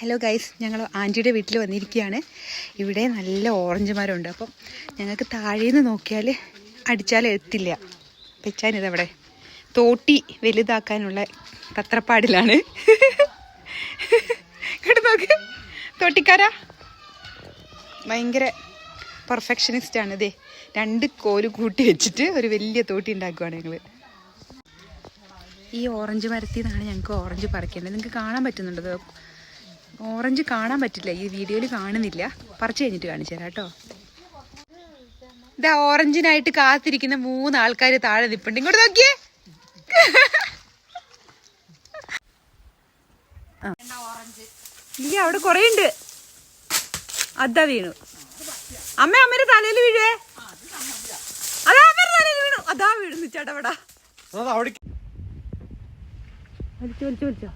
Hello guys, ഞങ്ങൾ ആൻറ്റിയുടെ വീട്ടിൽ വന്നിരിക്കുകയാണ്. ഇവിടെ നല്ല ഓറഞ്ച് മരമുണ്ട്. അപ്പം ഞങ്ങൾക്ക് താഴേന്ന് നോക്കിയാൽ അടിച്ചാൽ എത്തില്ല. വെച്ചാനിതവിടെ തോട്ടി വലുതാക്കാനുള്ള തത്രപ്പാടിലാണ്. ഇങ്ങോട്ട് നോക്ക്, തോട്ടിക്കാരാ ഭയങ്കര പെർഫെക്ഷനിസ്റ്റാണ്. ഇതേ 2 കോല് കൂട്ടി വെച്ചിട്ട് ഒരു വലിയ തോട്ടി ഉണ്ടാക്കുവാണ് ഞങ്ങൾ. ഈ ഓറഞ്ച് മരത്തിൽ നിന്നാണ് ഞങ്ങൾക്ക് ഓറഞ്ച് പറിക്കേണ്ടത്. നിങ്ങൾക്ക് കാണാൻ പറ്റുന്നുണ്ടോ? ഓറഞ്ച് കാണാൻ പറ്റില്ല, ഈ വീഡിയോയിൽ കാണുന്നില്ല. പറിച്ചു കഴിഞ്ഞിട്ട് കാണിച്ചു തരാം കേട്ടോ. ഇതാ ഓറഞ്ചിനായിട്ട് കാത്തിരിക്കുന്ന 3 ആൾക്കാർ താഴെ നിൽപ്പുണ്ട്. ഇങ്ങോട്ട് നോക്കിയേ. ഇല്ല, അവിടെ കൊറേ ഉണ്ട്. അതാ വീണു. അമ്മേടെ തലയിൽ വീഴേ. അതാ അമ്മേടെ തലയിൽ വീണു. അതാ വീഴുന്നു ചടപടാ. വലിച്ചു വലിച്ചു വലിച്ചോ.